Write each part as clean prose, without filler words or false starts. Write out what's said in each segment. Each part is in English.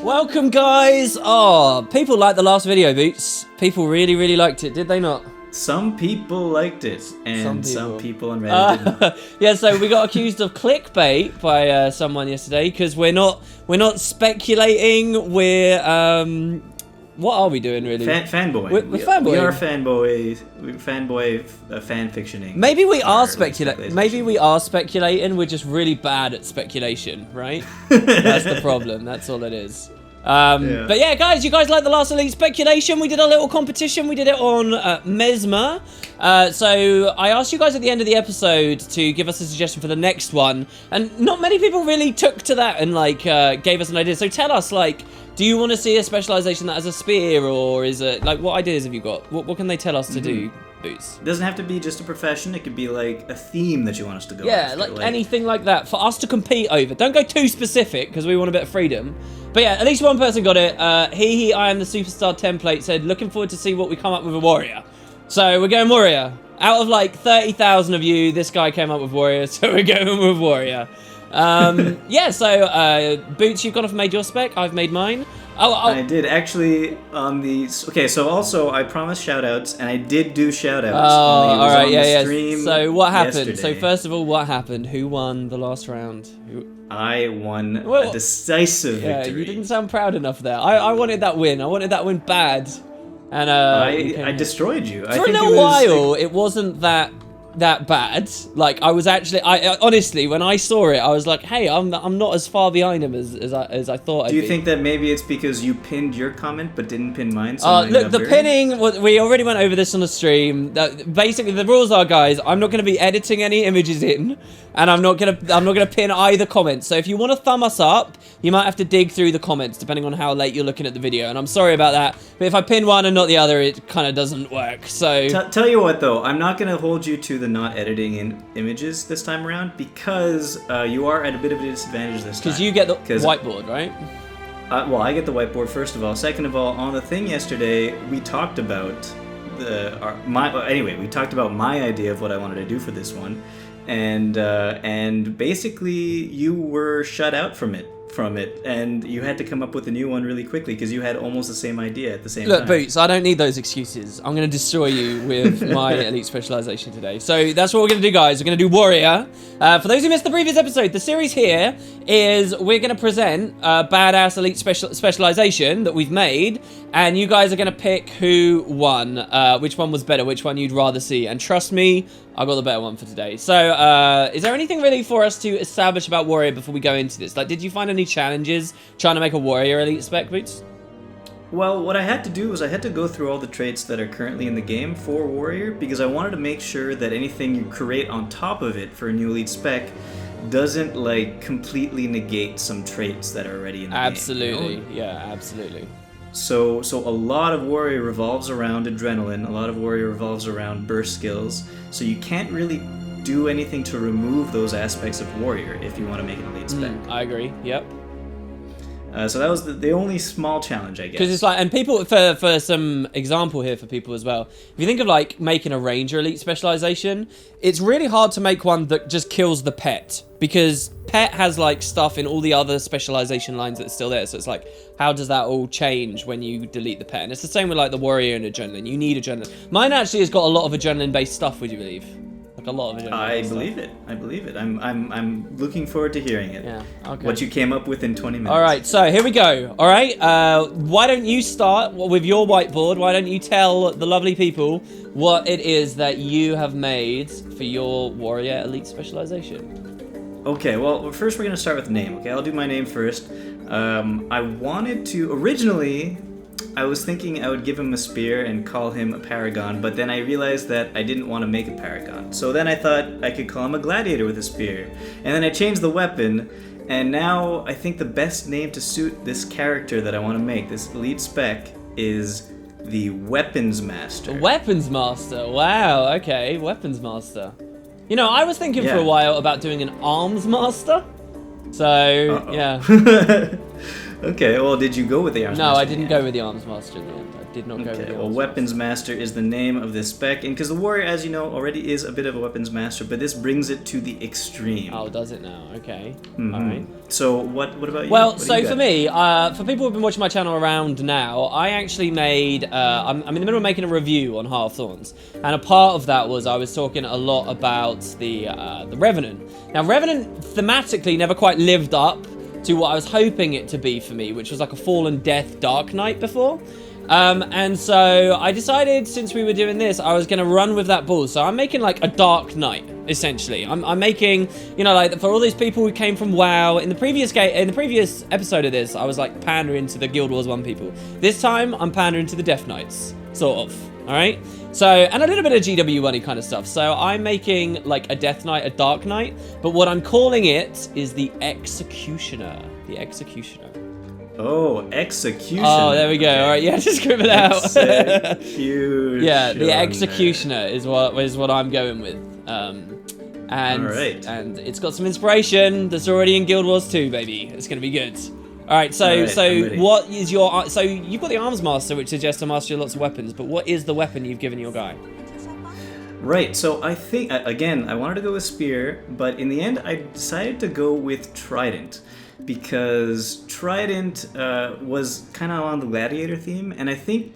Welcome, guys. Oh, people liked the last video, Boots. People really liked it, did they not? Some people liked it, and some people on Reddit did not. Yeah, so we got accused of clickbait by someone yesterday because we're not speculating. We're what are we doing really? Fanboy. We're fanboying. We are fanboys. We're fanboy fan fictioning. Maybe we are speculating. Maybe we are speculating. We're just really bad at speculation, right? That's the problem. That's all it is. But yeah, guys, you guys like the last Elite Speculation? We did a little competition. We did it on Mesmer. So I asked you guys at the end of the episode to give us a suggestion for the next one, and not many people really took to that and like gave us an idea. So tell us, like, do you want to see a specialization that has a spear, or is it like, what ideas have you got? What can they tell us to do? Boots. It doesn't have to be just a profession. It could be like a theme that you want us to go after. Yeah, like anything like that for us to compete over. Don't go too specific because we want a bit of freedom. But yeah, at least one person got it. I am the superstar template said, looking forward to see what we come up with a warrior. So we're going warrior. Out of like 30,000 of you, this guy came up with warrior, so we're going with warrior. Yeah, so Boots, you've got to made your spec. I've made mine. Oh, I did actually on the. Okay, so also I promised shoutouts, and I did do shoutouts. Oh, all right, yeah. Stream so what happened? Yesterday. So first of all, what happened? Who won the last round? I won a decisive victory. Yeah, you didn't sound proud enough there. I wanted that win. I wanted that win bad, and I destroyed you. For a little while. It wasn't that bad. Like I was actually, I honestly, when I saw it, I was like, hey, I'm not as far behind him as I thought. Do you think that maybe it's because you pinned your comment but didn't pin mine? So look, the pinning. We already went over this on the stream. Basically, the rules are, guys, I'm not going to be editing any images in, and I'm not gonna pin either comment. So if you want to thumb us up, you might have to dig through the comments depending on how late you're looking at the video. And I'm sorry about that, but if I pin one and not the other, it kind of doesn't work. So tell you what, though, I'm not going to hold you to the not editing in images this time around because you are at a bit of a disadvantage this time. Because you get the whiteboard, right? Well, I get the whiteboard first of all. Second of all, on the thing yesterday, we talked about we talked about my idea of what I wanted to do for this one, and basically you were shut out from it, and you had to come up with a new one really quickly because you had almost the same idea at the same time. Look, Boots, I don't need those excuses. I'm going to destroy you with my elite specialization today. So that's what we're going to do, guys. We're going to do warrior. For those who missed the previous episode, the series here is we're going to present a badass elite specialization that we've made, and you guys are going to pick who won, which one was better, which one you'd rather see. And trust me, I got the better one for today. So, is there anything really for us to establish about warrior before we go into this? Like, did you find any challenges trying to make a warrior elite spec, Boots? Well, what I had to do was I had to go through all the traits that are currently in the game for warrior because I wanted to make sure that anything you create on top of it for a new elite spec doesn't like completely negate some traits that are already in the game. Absolutely, yeah, absolutely. So a lot of warrior revolves around adrenaline, a lot of warrior revolves around burst skills, so you can't really do anything to remove those aspects of warrior if you want to make an elite spec. I agree, yep. So that was the only small challenge, I guess. Because it's like, and people, for some example here for people as well, if you think of like making a ranger elite specialization, it's really hard to make one that just kills the pet, because pet has like stuff in all the other specialization lines that's still there. So it's like, how does that all change when you delete the pet? And it's the same with like the warrior and adrenaline. You need adrenaline. Mine actually has got a lot of adrenaline based stuff, would you believe? Like a lot of adrenaline. I believe it. I'm looking forward to hearing it. Yeah, okay. What you came up with in 20 minutes. All right, so here we go. All right, why don't you start with your whiteboard? Why don't you tell the lovely people what it is that you have made for your warrior elite specialization? Okay, well, first we're going to start with the name. Okay, I'll do my name first. I wanted to... Originally, I was thinking I would give him a spear and call him a paragon, but then I realized that I didn't want to make a paragon. So then I thought I could call him a gladiator with a spear. And then I changed the weapon, and now I think the best name to suit this character that I want to make, this elite spec, is the Weapons Master. The Weapons Master, wow, okay, Weapons Master. You know, I was thinking for a while about doing an Arms Master. So, yeah. Okay, well, did you go with the Arms Master? No, I didn't go with the Arms Master in the end. I did not go with the Arms Well, Weapons Master is the name of this spec, and because the Warrior, as you know, already is a bit of a Weapons Master, but this brings it to the extreme. Oh, does it now? Okay. Mm-hmm. All right. So what about you? Well, so for me, for people who've been watching my channel around now, I actually made, I'm in the middle of making a review on Hearththorns, and a part of that was I was talking a lot about the Revenant. Now, Revenant thematically never quite lived up to what I was hoping it to be for me, which was like a Fallen Death Dark Knight before. And so I decided, since we were doing this, I was going to run with that ball. So I'm making like a Dark Knight, essentially. I'm making, you know, like for all these people who came from WoW. In the previous episode of this, I was like pandering to the Guild Wars 1 people. This time, I'm pandering to the Death Knights, sort of. All right. So, and a little bit of GW1-y kind of stuff. So I'm making like a Death Knight, a Dark Knight, but what I'm calling it is the Executioner. The Executioner. Oh, Executioner. Oh, there we go. Okay. All right, yeah, just scribble it out. Executioner. Yeah, the Executioner is what I'm going with. And all right. And it's got some inspiration that's already in Guild Wars 2, baby. It's gonna be good. All right, so what is your... So you've got the Arms Master, which suggests to master lots of weapons, but what is the weapon you've given your guy? Right, so I think, again, I wanted to go with Spear, but in the end, I decided to go with Trident, because Trident was kind of on the Gladiator theme, and I think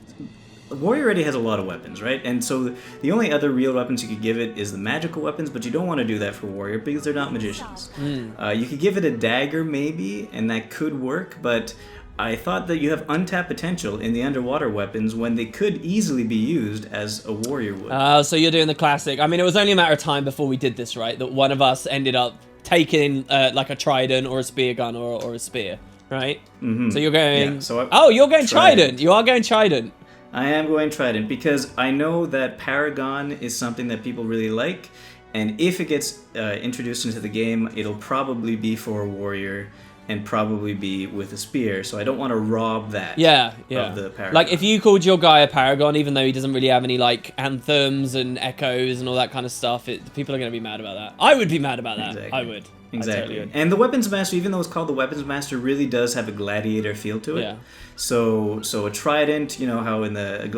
Warrior already has a lot of weapons, right? And so the only other real weapons you could give it is the magical weapons, but you don't want to do that for Warrior because they're not magicians. You could give it a dagger maybe, and that could work, but I thought that you have untapped potential in the underwater weapons when they could easily be used as a Warrior would. So you're doing the classic. I mean, it was only a matter of time before we did this, right? That one of us ended up taking like a trident or a spear gun or a spear, right? Mm-hmm. So you're going... Yeah, you're going Trident. You are going Trident. I am going Trident because I know that Paragon is something that people really like, and if it gets introduced into the game, it'll probably be for a Warrior and probably be with a spear, so I don't want to rob that of the Paragon. Like, if you called your guy a Paragon, even though he doesn't really have any, like, anthems and echoes and all that kind of stuff, people are going to be mad about that. I would be mad about that. Exactly. I would. Exactly. I totally would. And the Weapons Master, even though it's called the Weapons Master, really does have a gladiator feel to it. Yeah. So a trident, you know how in the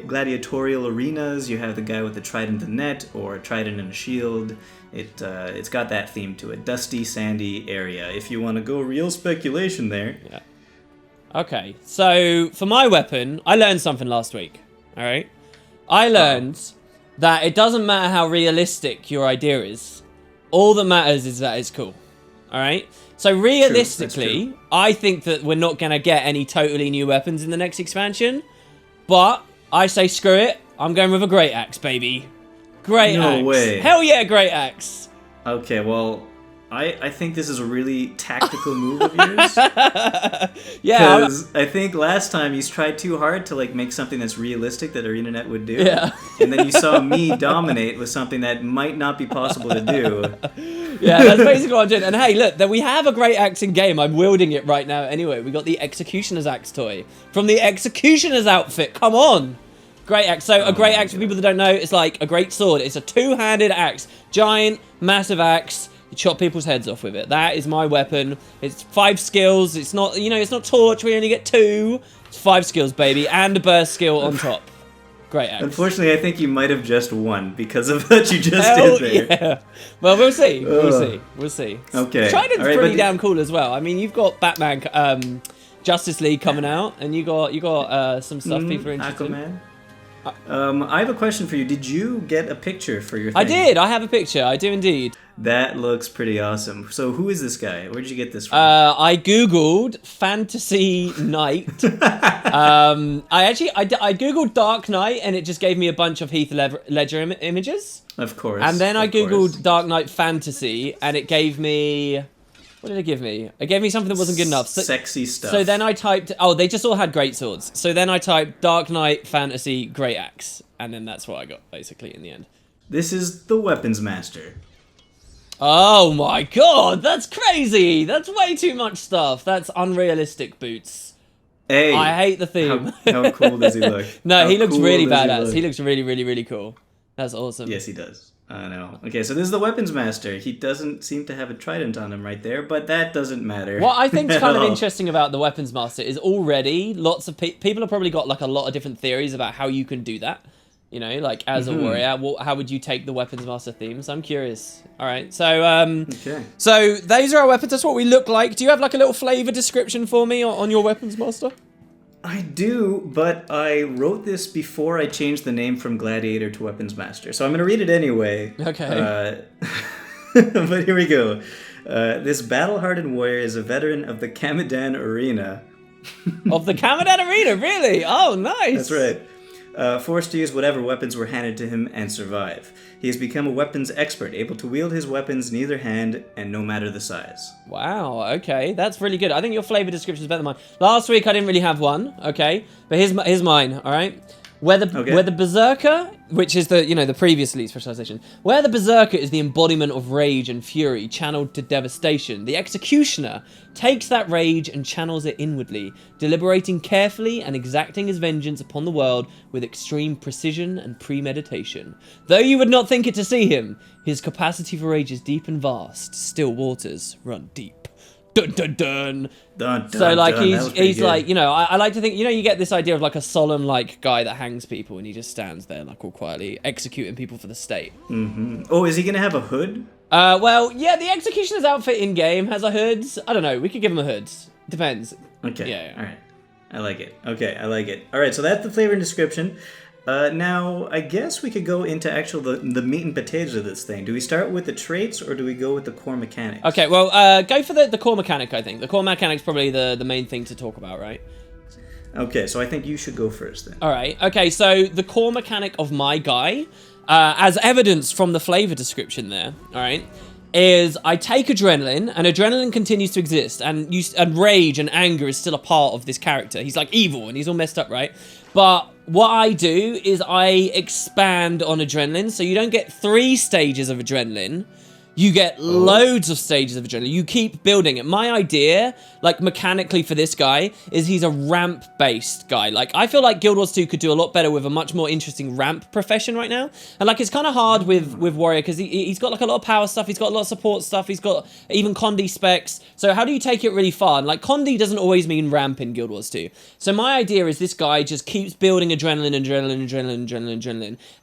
gladiatorial arenas you have the guy with the trident and net, or a trident and a shield. It's got that theme to it. Dusty, sandy area. If you want to go real speculation there. Yeah. Okay. So for my weapon, I learned something last week. All right. I learned that it doesn't matter how realistic your idea is. All that matters is that it's cool. All right? So realistically, I think that we're not going to get any totally new weapons in the next expansion. But I say screw it. I'm going with a Great Axe, baby. Great Axe. No way. Hell yeah, Great Axe. Okay, well, I think this is a really tactical move of yours. Yeah. Because I think last time you tried too hard to like make something that's realistic that our internet would do. Yeah. And then you saw me dominate with something that might not be possible to do. Yeah, that's basically what I'm doing. And hey, look, we have a Great Axe in game. I'm wielding it right now anyway. We got the Executioner's Axe toy from the Executioner's outfit. Come on. Great Axe. So a Great Axe, for people that don't know, it's like a great sword. It's a two-handed axe. Giant, massive axe. You chop people's heads off with it. That is my weapon. It's 5 skills. It's not, you know, it's not torch. We only get 2. It's 5 skills, baby. And a burst skill on top. Great Axe. Unfortunately, I think you might have just won because of what you just did there. Yeah. Well, we'll see. We'll see. Okay. Trident's pretty damn cool as well. I mean, you've got Batman, Justice League coming out, and you got some stuff people are interested in. Aquaman. I have a question for you. Did you get a picture for your thing? I did. I have a picture. I do indeed. That looks pretty awesome. So who is this guy? Where did you get this from? I googled Fantasy Knight. I googled Dark Knight, and it just gave me a bunch of Heath Ledger images. Of course. And then I googled Dark Knight Fantasy, and it gave me... What did it give me? It gave me something that wasn't good enough. Sexy stuff. So then I typed... Oh, they just all had great swords. So then I typed Dark Knight Fantasy Great Axe. And then that's what I got, basically, in the end. This is the Weapons Master. Oh my god, that's crazy! That's way too much stuff. That's unrealistic, Boots. Hey, I hate the theme. How cool does he look? No, he looks really badass. He looks really, really, really cool. That's awesome. Yes, he does. I know. Okay, so this is the weapons master. He doesn't seem to have a trident on him right there, but that doesn't matter. What I think is kind of interesting about the weapons master is already lots of people have probably got like a lot of different theories about how you can do that. You know, like as a warrior, how would you take the weapons master theme? So I'm curious. All right, so so those are our weapons. That's what we look like. Do you have like a little flavor description for me on your weapons master? I do, but I wrote this before I changed the name from Gladiator to Weapons Master, so I'm going to read it anyway. Okay. But here we go. This battle-hardened warrior is a veteran of the Kamadan Arena. Of the Kamadan Arena, really? Oh, nice. That's right. Forced to use whatever weapons were handed to him and survive. He has become a weapons expert, able to wield his weapons in either hand and no matter the size. Wow, okay, that's really good. I think your flavor description is better than mine. Last week I didn't really have one, okay, but here's mine, all right? Where the Berserker, which is the previous elite specialization, where the Berserker is the embodiment of rage and fury channeled to devastation, the Executioner takes that rage and channels it inwardly, deliberating carefully and exacting his vengeance upon the world with extreme precision and premeditation. Though you would not think it to see him, his capacity for rage is deep and vast. Still waters run deep. Dun dun dun. Dun, dun, so like dun. he's like, you know, I like to think, you know, you get this idea of like a solemn like guy that hangs people and he just stands there like all quietly executing people for the state. Oh, is he gonna have a hood? Well, yeah, the Executioner's outfit in game has a hood. I don't know, we could give him a hood. Depends. Okay. Yeah. All right. I like it. Okay, I like it. All right, so that's the flavor and description. Now, I guess we could go into the meat and potatoes of this thing. Do we start with the traits, or do we go with the core mechanics? Okay, well, go for the core mechanic, I think. The core mechanic's probably the main thing to talk about, right? Okay, so I think you should go first then. All right. Okay, so the core mechanic of my guy, as evidence from the flavor description there, all right, is I take adrenaline, and adrenaline continues to exist, and rage and anger is still a part of this character. He's like evil, and he's all messed up, right? But what I do is I expand on adrenaline, so you don't get 3 stages of adrenaline. You get loads of stages of adrenaline. You keep building it. My idea, like mechanically for this guy, is he's a ramp-based guy. Like, I feel like Guild Wars 2 could do a lot better with a much more interesting ramp profession right now. And like, it's kind of hard with Warrior, because he's got like a lot of power stuff. He's got a lot of support stuff. He's got even Condi specs. So how do you take it really far? And like, Condi doesn't always mean ramp in Guild Wars 2. So my idea is this guy just keeps building adrenaline.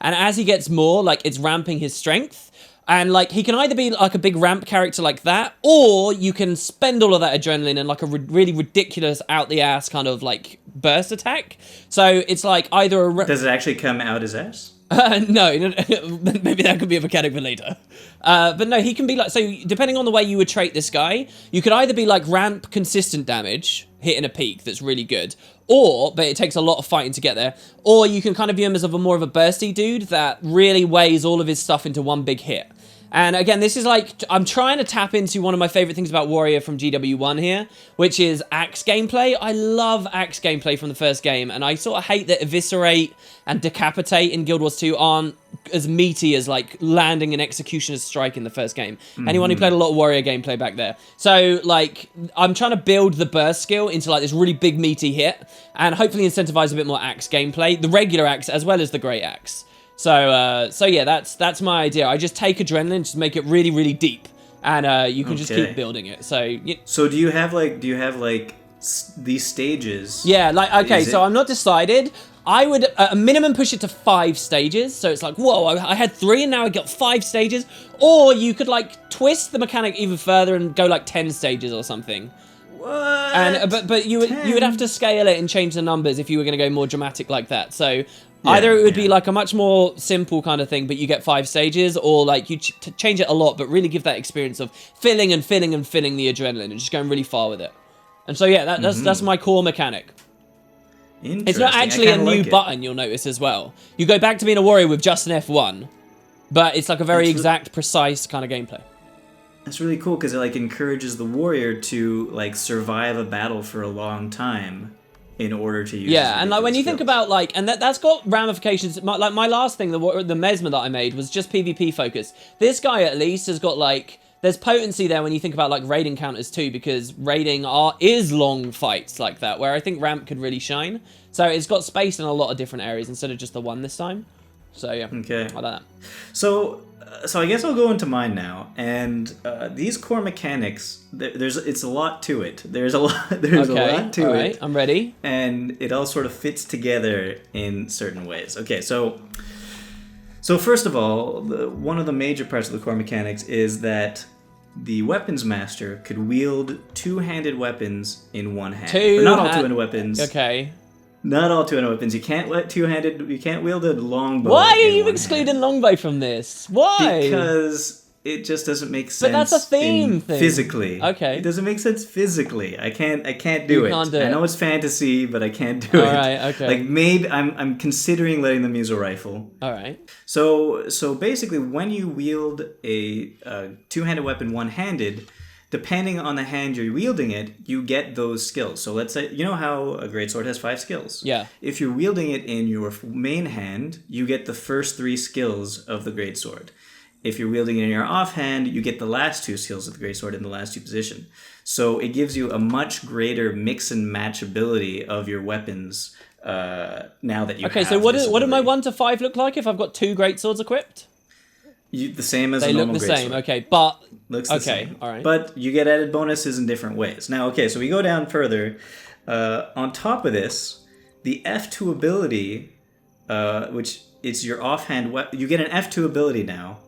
And as he gets more, like, it's ramping his strength. And, like, he can either be, like, a big ramp character like that, or you can spend all of that adrenaline in, like, a really ridiculous, out-the-ass kind of, like, burst attack. So it's, like, either a... Does it actually come out his ass? No, maybe that could be a mechanic for later. But no, he can be, like... So, depending on the way you would trait this guy, you could either be, like, ramp consistent damage, hitting a peak that's really good, but it takes a lot of fighting to get there, or you can kind of view him as more of a bursty dude that really weighs all of his stuff into one big hit. And again, this is like, I'm trying to tap into one of my favorite things about Warrior from GW1 here, which is axe gameplay. I love axe gameplay from the first game, and I sort of hate that Eviscerate and Decapitate in Guild Wars 2 aren't as meaty as like landing an Executioner's strike in the first game. Anyone who played a lot of Warrior gameplay back there. So like, I'm trying to build the burst skill into like this really big meaty hit, and hopefully incentivize a bit more axe gameplay, the regular axe as well as the great axe. So yeah, that's my idea. I just take adrenaline, just make it really, really deep, and you can just keep building it. So do you have like these stages? Yeah, like, okay, so I'm not decided. I would at a minimum push it to 5 stages. So it's like, whoa, I had 3 and now I got 5 stages. Or you could like twist the mechanic even further and go like 10 stages or something. What? And but you would have to scale it and change the numbers if you were going to go more dramatic like that. So either it would be like a much more simple kind of thing, but you get 5 stages, or like you change it a lot, but really give that experience of filling and filling and filling the adrenaline and just going really far with it. And so yeah, that's my core mechanic. It's not actually a new button, you'll notice as well. You go back to being a warrior with just an F1, but it's like a very exact, precise kind of gameplay. That's really cool because it like encourages the warrior to like survive a battle for a long time in order to use. Yeah, and like when you think about like, and that's got ramifications. Like my last thing, the Mesmer that I made was just PvP focused. This guy at least has got like, there's potency there when you think about like raid encounters too, because raiding is long fights like that, where I think ramp could really shine. So it's got space in a lot of different areas instead of just the one this time. So yeah, okay, I like that. So So I guess I'll go into mine now, and these core mechanics, it's a lot to it. There's a lot to it. I'm ready. And it all sort of fits together in certain ways. Okay, so first of all, one of the major parts of the core mechanics is that the weapons master could wield two-handed weapons in one hand. Not all two-handed weapons. Okay. Not all two-handed weapons. You can't wield a longbow. Why are you excluding longbow from this? Why? Because it just doesn't make sense. But that's a theme thing. Physically. Okay. It doesn't make sense physically. I can't do it. Can't do it. I know it's fantasy, but I can't do it. Alright, okay. Like maybe I'm considering letting them use a rifle. Alright. So basically when you wield a two-handed weapon one-handed, depending on the hand you're wielding it, you get those skills. So let's say, you know how a greatsword has 5 skills? Yeah. If you're wielding it in your main hand, you get the first 3 skills of the greatsword. If you're wielding it in your offhand, you get the last 2 skills of the greatsword in the last 2 positions. So it gives you a much greater mix and match ability of your weapons now that you have. Okay, so what do my 1 to 5 look like if I've got 2 greatswords equipped? The same as they a normal look the greatsword. same, okay, but Looks the same. All right. But you get added bonuses in different ways. Now, okay, so we go down further. On top of this, the F2 ability, which is your offhand weapon, you get an F2 ability now,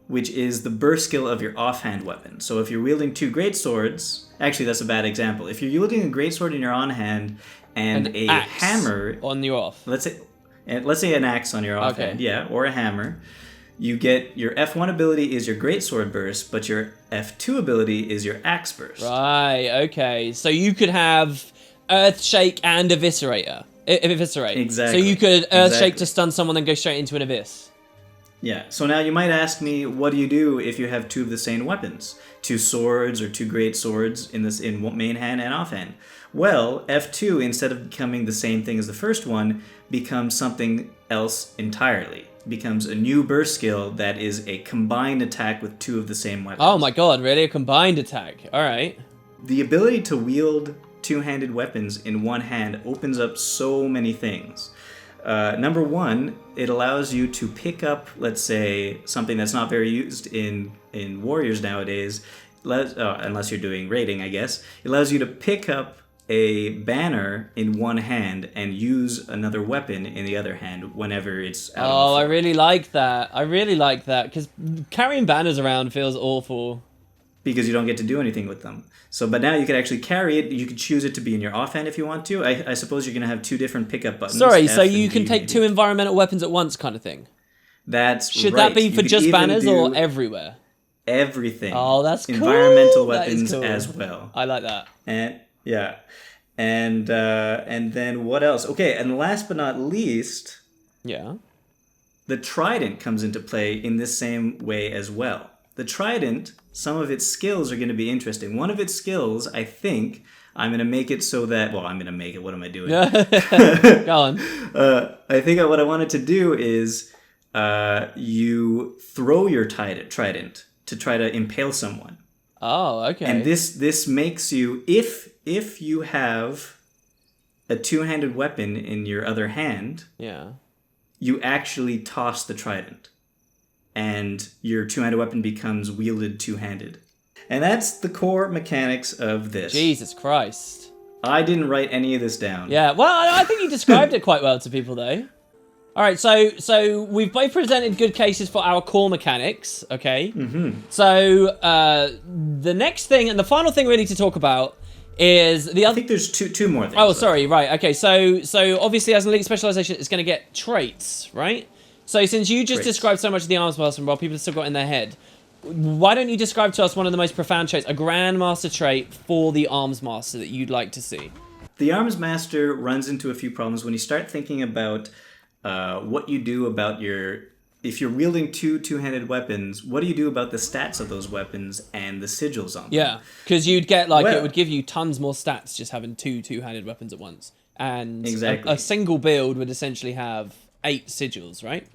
which is the burst skill of your offhand weapon. So if you're wielding 2 greatswords, actually that's a bad example. If you're wielding a greatsword in your on hand and a hammer on your off, let's say an axe on your offhand, yeah, or a hammer. You get your F1 ability is your greatsword burst, but your F2 ability is your axe burst. Right, okay. So you could have Earthshake and Eviscerate. Exactly. So you could Earthshake to stun someone and go straight into an abyss. Yeah. So now you might ask me, what do you do if you have 2 of the same weapons? 2 swords or 2 great swords in main hand and offhand? Well, F2, instead of becoming the same thing as the first one, becomes something else entirely. Becomes a new burst skill that is a combined attack with 2 of the same weapons. Oh my god, really? A combined attack? Alright. The ability to wield two-handed weapons in one hand opens up so many things. Number 1, it allows you to pick up, let's say, something that's not very used in warriors nowadays, unless you're doing raiding, I guess. It allows you to pick up a banner in one hand and use another weapon in the other hand whenever it's out. Oh, I really like that. I really like that, because carrying banners around feels awful. Because you don't get to do anything with them. So, but now you can actually carry it. You could choose it to be in your offhand if you want to. I suppose you're going to have 2 different pickup buttons. Sorry, F so and you can D take maybe. 2 environmental weapons at once kind of thing? Should that be for just banners or everywhere? Everything. Oh, that's cool. Environmental That is weapons cool. as well. I like that. And yeah. And then what else? Okay, and last but not least, Yeah. the trident comes into play in this same way as well. The trident, some of its skills are going to be interesting. One of its skills, I think, I'm going to make it so that... Well, I'm going to make it. What am I doing? Go on. I think what I wanted to do is you throw your trident to try to impale someone. Oh, okay. And this makes you... If you have a two-handed weapon in your other hand... Yeah. You actually toss the trident. And your two-handed weapon becomes wielded two-handed. And that's the core mechanics of this. Jesus Christ. I didn't write any of this down. Yeah, well, I think you described it quite well to people, though. All right, so we've both presented good cases for our core mechanics, okay? Mm-hmm. So the next thing, and the final thing really to talk about, is the other... I think there's two more things. Oh, sorry, right, okay. So obviously as an elite specialization, it's going to get traits, right? So since you just described so much of the arms master, while people have still got in their head, why don't you describe to us one of the most profound traits, a grandmaster trait for the arms master that you'd like to see? The arms master runs into a few problems when you start thinking about what you do about your... If you're wielding two-handed weapons, what do you do about the stats of those weapons and the sigils on them? Yeah, because you'd get, like, it would give you tons more stats just having two-handed weapons at once. And exactly. a single build would essentially have 8 sigils, right?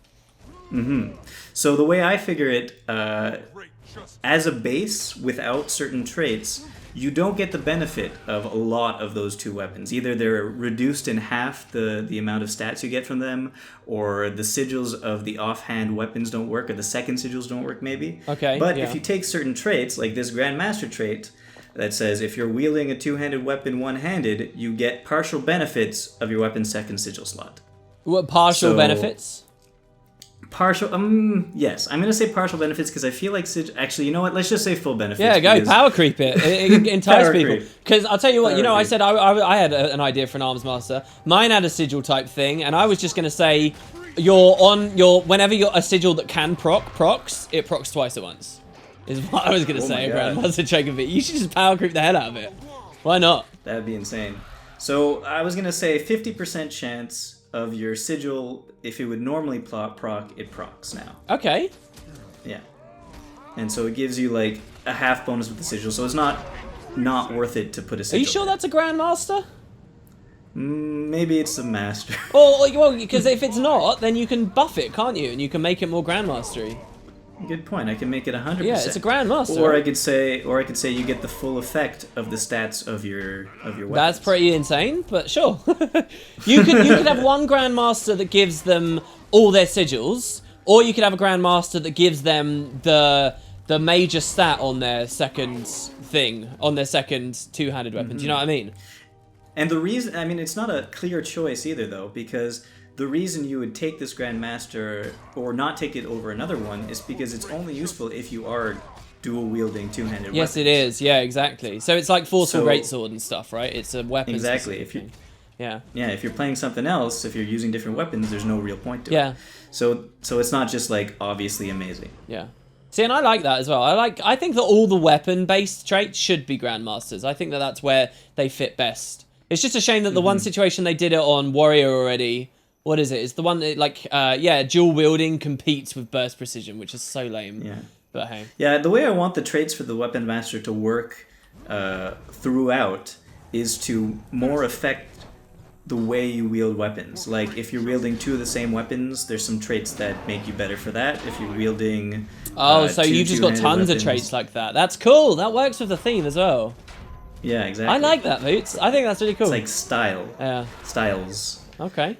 Mm-hmm. So the way I figure it, as a base, without certain traits, you don't get the benefit of a lot of those two weapons. Either they're reduced in half the amount of stats you get from them, or the sigils of the offhand weapons don't work, or the second sigils don't work maybe. Okay. But if you take certain traits, like this Grandmaster trait, that says if you're wielding a two-handed weapon one-handed, you get partial benefits of your weapon's second sigil slot. What partial benefits? Partial, yes. I'm going to say partial benefits because I feel like actually, you know what? Let's just say full benefits. Yeah, go power creep it. Entice people. Because I'll tell you what, Power you know, creep. I said I had an idea for an arms master. Mine had a sigil type thing, and I was just going to say, whenever you're a sigil that can procs, it procs twice at once. Is what I was going to say, Grandmaster Chocobo. You should just power creep the hell out of it. Why not? That'd be insane. So I was going to say 50% chance of your sigil, if it would normally proc, it procs now. Okay. Yeah. And so it gives you like a half bonus with the sigil, so it's not worth it to put a sigil. Are you sure that's a Grandmaster? Maybe it's a master. Well, because if it's not, then you can buff it, can't you? And you can make it more Grandmastery. Good point. I can make it 100%. Yeah, it's a Grandmaster. Or I could say you get the full effect of the stats of your weapons. That's pretty insane, but sure. you could have one Grandmaster that gives them all their sigils, or you could have a Grandmaster that gives them the major stat on their second thing, on their second two-handed weapon. Do you know what I mean? And the reason, I mean, it's not a clear choice either, though, because the reason you would take this Grandmaster or not take it over another one is because it's only useful if you are dual-wielding two-handed weapons. Yes, it is. Yeah, exactly. So it's like Forceful Greatsword and stuff, right? It's a weapon. Exactly. Yeah, if you're playing something else, if you're using different weapons, there's no real point to it. Yeah. So it's not just like obviously amazing. Yeah. See, and I like that as well. I think that all the weapon-based traits should be Grandmasters. I think that that's where they fit best. It's just a shame that the one situation they did it on Warrior already. What is it? It's the one that, dual wielding competes with burst precision, which is so lame. Yeah. But hey. Yeah, the way I want the traits for the Weapon Master to work throughout is to more affect the way you wield weapons. Like, if you're wielding two of the same weapons, there's some traits that make you better for that. If you're wielding... so you've just got tons of traits like that. That's cool. That works with the theme as well. Yeah, exactly. I like that, Boots. I think that's really cool. It's like style. Yeah. Styles. Okay.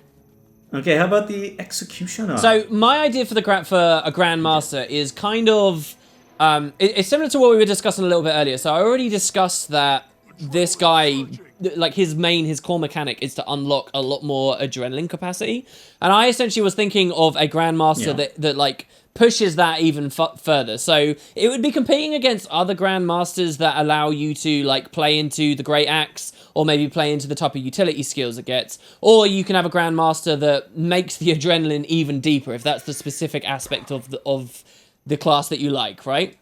Okay, how about the Executioner? So my idea for a Grandmaster is kind of it's similar to what we were discussing a little bit earlier. So I already discussed that this guy, like his core mechanic is to unlock a lot more adrenaline capacity, and I essentially was thinking of a Grandmaster that like pushes that even further. So it would be competing against other Grandmasters that allow you to like play into the Great Axe, or maybe play into the type of utility skills it gets. Or you can have a Grandmaster that makes the adrenaline even deeper, if that's the specific aspect of the class that you like, right?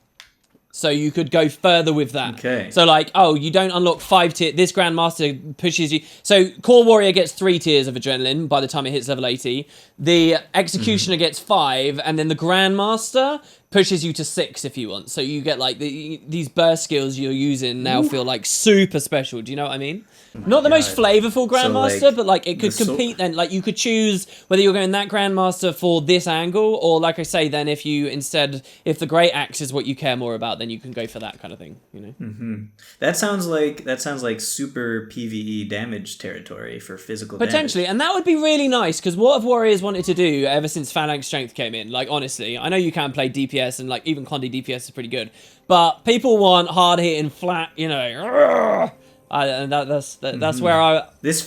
So you could go further with that. Okay. So like, you don't unlock 5 tiers. This Grandmaster pushes you. So Core Warrior gets 3 tiers of adrenaline by the time it hits level 80. The Executioner gets 5, and then the Grandmaster pushes you to 6 if you want. So you get like these burst skills you're using now feel like super special. Do you know what I mean? Not the most flavorful Grandmaster, but like it could compete then. Like you could choose whether you're going that Grandmaster for this angle, or like I say, then if the Great Axe is what you care more about, then you can go for that kind of thing, you know? That sounds like super PvE damage territory for physical Potentially, damage. and that would be really nice, because what have Warriors wanted to do ever since Phalanx Strength came in? Like, honestly, I know you can play DPS, and like even Condi DPS is pretty good, but people want hard-hitting, flat, you know... And that's where I... This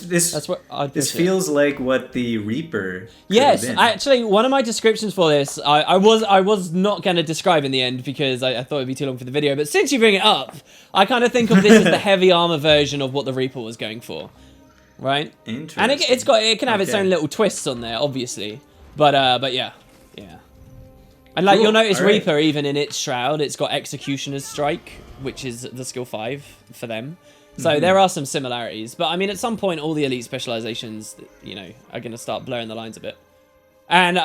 feels like what the Reaper Yes, have been. actually, one of my descriptions for this, I was not going to describe in the end because I thought it'd be too long for the video, but since you bring it up, I kind of think of this as the heavy armor version of what the Reaper was going for, right? Interesting. And it can have its own little twists on there, obviously, but yeah. And like, Cool. you'll notice All right. Reaper, even in its shroud, it's got Executioner's Strike, which is the skill 5 for them. So there are some similarities, but I mean, at some point, all the elite specializations, you know, are going to start blurring the lines a bit. And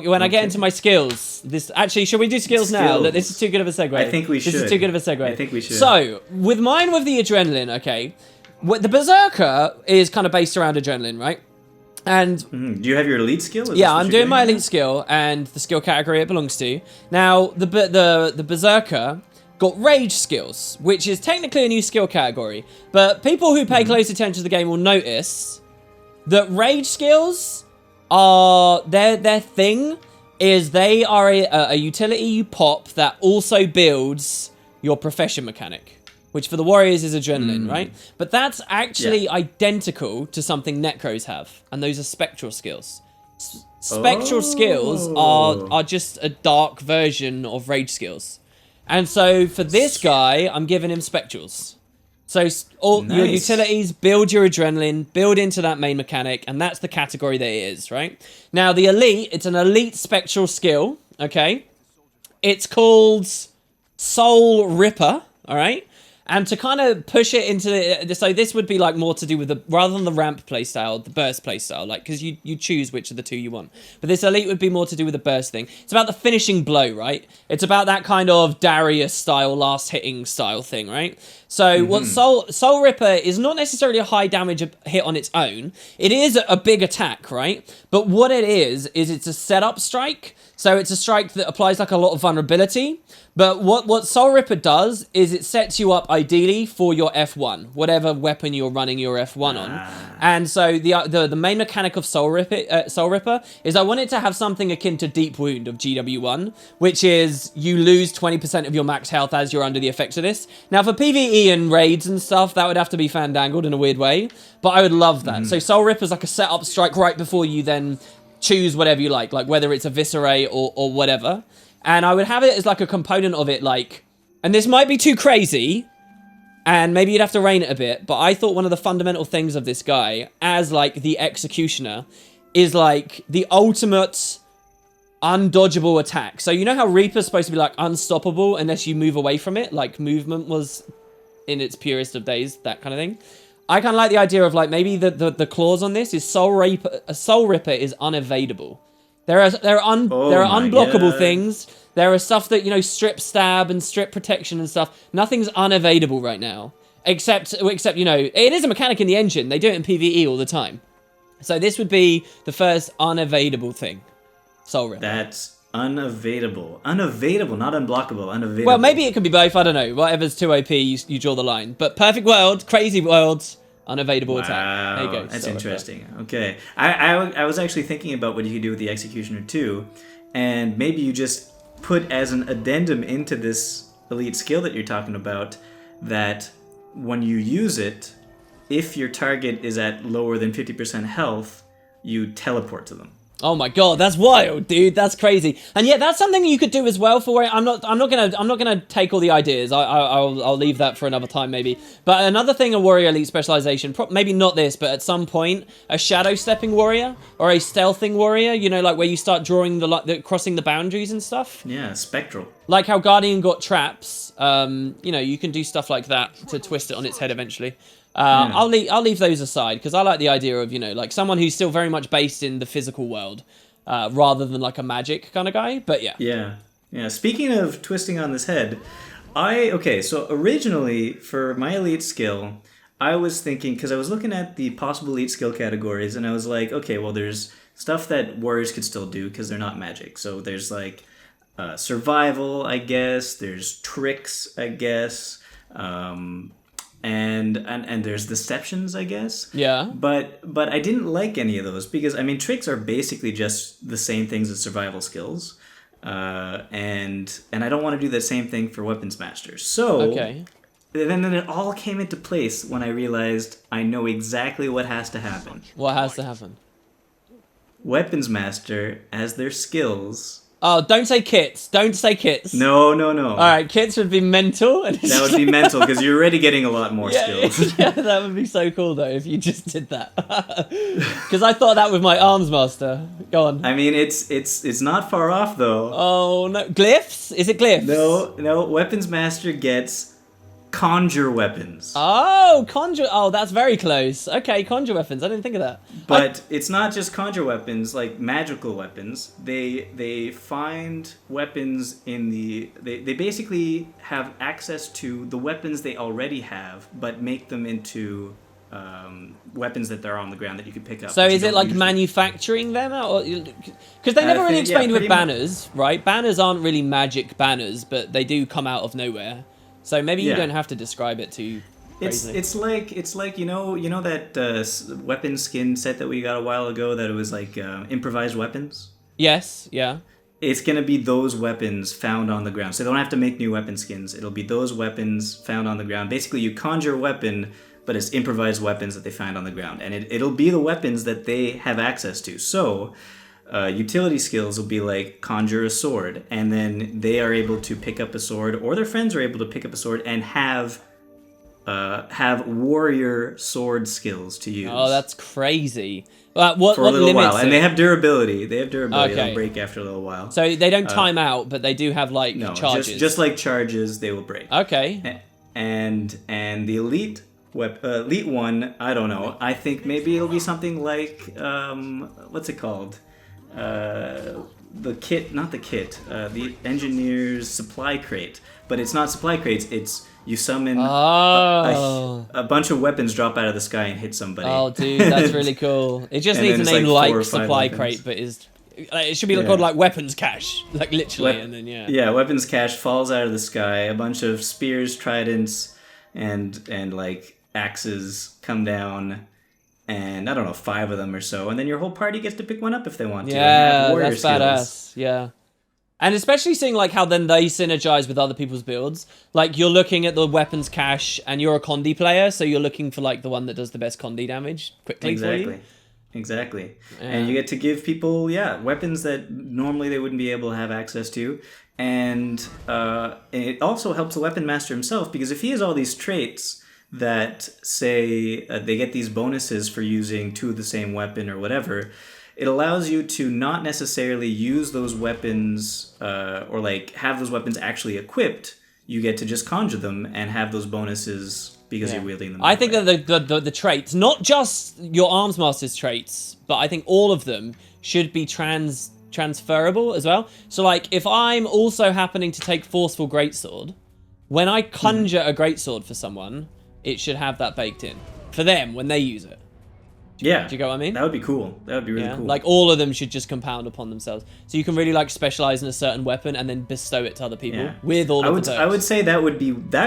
when I get into my skills, should we do skills now? Look, this is too good of a segue. I think we should. This is too good of a segue. I think we should. So, with mine with the adrenaline, okay, the Berserker is kind of based around adrenaline, right? And do you have your elite skill? I'm doing my elite skill and the skill category it belongs to. Now, the Berserker got rage skills, which is technically a new skill category. But people who pay close attention to the game will notice that rage skills are their thing is they are a utility you pop that also builds your profession mechanic, which for the warriors is adrenaline, right? But that's actually identical to something necros have, and those are spectral skills. Spectral skills are just a dark version of rage skills. And so for this guy, I'm giving him spectrals. So all your utilities build your adrenaline, build into that main mechanic, and that's the category that it is, right? Now, the elite, it's an elite spectral skill, okay? It's called Soul Ripper, all right? And to kind of push it into so this would be like more to do with rather than the ramp playstyle, the burst playstyle, like because you choose which of the two you want. But this elite would be more to do with the burst thing. It's about the finishing blow, right? It's about that kind of Darius style, last hitting style thing, right? So what Soul Ripper is not necessarily a high damage hit on its own. It is a big attack, right? But what it is it's a setup strike. So it's a strike that applies like a lot of vulnerability. But what Soul Ripper does is it sets you up ideally for your F1, whatever weapon you're running your F1 on. And so the main mechanic of Soul Ripper is I want it to have something akin to Deep Wound of GW1, which is you lose 20% of your max health as you're under the effects of this. Now for PvE and raids and stuff, that would have to be fandangled in a weird way, but I would love that. So Soul Ripper's like a setup strike right before you then choose whatever you like whether it's a Viscera or whatever. And I would have it as like a component of it, like, and this might be too crazy, and maybe you'd have to rein it a bit, but I thought one of the fundamental things of this guy, as like the executioner, is like the ultimate undodgeable attack. So you know how Reaper's supposed to be like unstoppable unless you move away from it, like movement was in its purest of days, that kind of thing. I kind of like the idea of like maybe the clause on this is Soul Ripper is unevadable. There are unblockable things. There are stuff that, you know, strip stab and strip protection and stuff. Nothing's unevadable right now. Except, you know, it is a mechanic in the engine. They do it in PvE all the time. So this would be the first unevadable thing. Soul Ripper. That's unevadable. Unevadable, not unblockable. Unevadable. Well, maybe it could be both. I don't know. Whatever's too OP, you draw the line. But perfect world, crazy world, unevadable attack. There you go. That's interesting. Okay. I was actually thinking about what you could do with the Executioner too. And maybe you just put as an addendum into this elite skill that you're talking about that when you use it, if your target is at lower than 50% health, you teleport to them. Oh my god, that's wild, dude. That's crazy. And yeah, that's something you could do as well for I'm not gonna take all the ideas. I'll leave that for another time maybe. But another thing, a warrior elite specialization, maybe not this, but at some point, a shadow stepping warrior or a stealthing warrior. You know, like where you start drawing the crossing the boundaries and stuff. Yeah, spectral. Like how Guardian got traps. You know, you can do stuff like that to twist it on its head eventually. I'll leave those aside because I like the idea of, you know, like someone who's still very much based in the physical world rather than like a magic kind of guy. But yeah. Speaking of twisting on this head, so originally for my elite skill, I was thinking, because I was looking at the possible elite skill categories and I was like, okay, well, there's stuff that warriors could still do because they're not magic. So there's like survival, I guess. There's tricks, I guess. And there's deceptions, I guess. Yeah. But I didn't like any of those because, I mean, tricks are basically just the same things as survival skills. And I don't want to do the same thing for weapons masters. So okay. Then it all came into place when I realized I know exactly what has to happen. What has to happen? Weapons master, as their skills... Oh, don't say kits. Don't say kits. No. All right, kits would be mental. That would be mental because you're already getting a lot more skills. Yeah, that would be so cool though if you just did that. Because I thought that with my arms master. Go on. I mean, it's not far off though. Oh no, glyphs? Is it glyphs? No. Weapons master gets conjure weapons. Oh, conjure. Oh, that's very close. Okay, conjure weapons. I didn't think of that. But it's not just conjure weapons, like magical weapons. They find weapons in the... They basically have access to the weapons they already have, but make them into weapons that are on the ground that you can pick up. So is it like manufacturing them? Because they never really explained with banners, right? Banners aren't really magic banners, but they do come out of nowhere. So maybe you don't have to describe it too crazily. It's like you know that weapon skin set that we got a while ago that it was like improvised weapons. Yes. Yeah. It's gonna be those weapons found on the ground. So they don't have to make new weapon skins. It'll be those weapons found on the ground. Basically, you conjure a weapon, but it's improvised weapons that they find on the ground, and it'll be the weapons that they have access to. So. Utility skills will be like conjure a sword, and then they are able to pick up a sword, or their friends are able to pick up a sword and have warrior sword skills to use. Oh, that's crazy. What for a little limits while, and they have durability. Okay. They'll break after a little while. So they don't time out, but they do have like charges. Just like charges, they will break. Okay. And the elite one, I don't know. I think maybe it'll be something like what's it called? The engineer's supply crate, but it's not supply crates. It's you summon a bunch of weapons drop out of the sky and hit somebody. Oh, dude, that's really cool. It just needs a name like supply crate, but it should be called like weapons cache, like literally, and then yeah, weapons cache falls out of the sky. A bunch of spears, tridents, and like axes come down. And I don't know, 5 of them or so, and then your whole party gets to pick one up if they want to. Yeah, that's badass. Yeah, and especially seeing like how then they synergize with other people's builds. Like you're looking at the weapons cache, and you're a Condi player, so you're looking for like the one that does the best Condi damage quickly for you. Exactly. Yeah. And you get to give people weapons that normally they wouldn't be able to have access to, and it also helps the weapon master himself, because if he has all these traits that say they get these bonuses for using 2 of the same weapon or whatever, it allows you to not necessarily use those weapons or like have those weapons actually equipped. You get to just conjure them and have those bonuses because you're wielding them. I think that the traits, not just your arms master's traits, but I think all of them should be transferable as well. So like if I'm also happening to take forceful greatsword, when I conjure a greatsword for someone, it should have that baked in for them when they use it. Do you get what I mean? That would be cool. That would be really cool. Like all of them should just compound upon themselves. So you can really like specialize in a certain weapon and then bestow it to other people with all of the perks. I would say that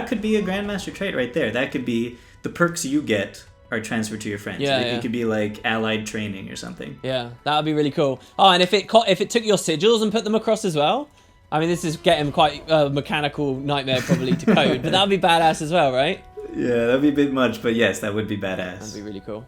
could be a Grandmaster trait right there. That could be the perks you get are transferred to your friends. It could be like allied training or something. Yeah, that would be really cool. Oh, and if it took your sigils and put them across as well. I mean, this is getting quite a mechanical nightmare probably to code, but that would be badass as well, right? Yeah, that'd be a bit much, but yes, that would be badass. That'd be really cool.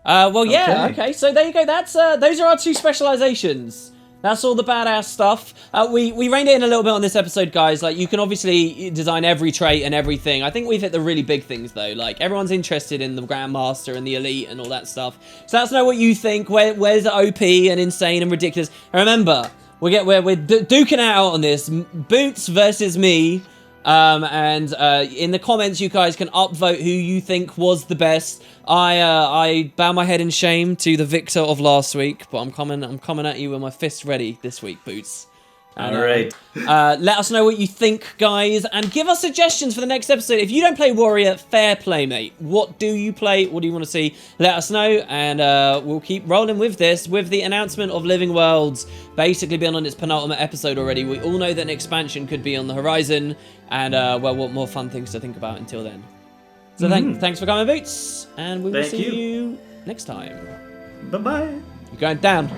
Okay. So there you go. That's those are our 2 specializations. That's all the badass stuff. We reined it in a little bit on this episode, guys. Like, you can obviously design every trait and everything. I think we've hit the really big things, though. Like, everyone's interested in the Grandmaster and the Elite and all that stuff. So let us know what you think. Where's the OP and insane and ridiculous? And remember, we're duking out on this. Boots versus me. And in the comments, you guys can upvote who you think was the best. I bow my head in shame to the victor of last week, but I'm coming at you with my fist ready this week, Boots. And, all right. Let us know what you think, guys, and give us suggestions for the next episode. If you don't play Warrior, fair play, mate. What do you play? What do you want to see? Let us know, and we'll keep rolling with this. With the announcement of Living Worlds basically being on its penultimate episode already, we all know that an expansion could be on the horizon, and what more fun things to think about until then. So thanks for coming, Boots, and we will see you next time. Bye-bye. You're going down.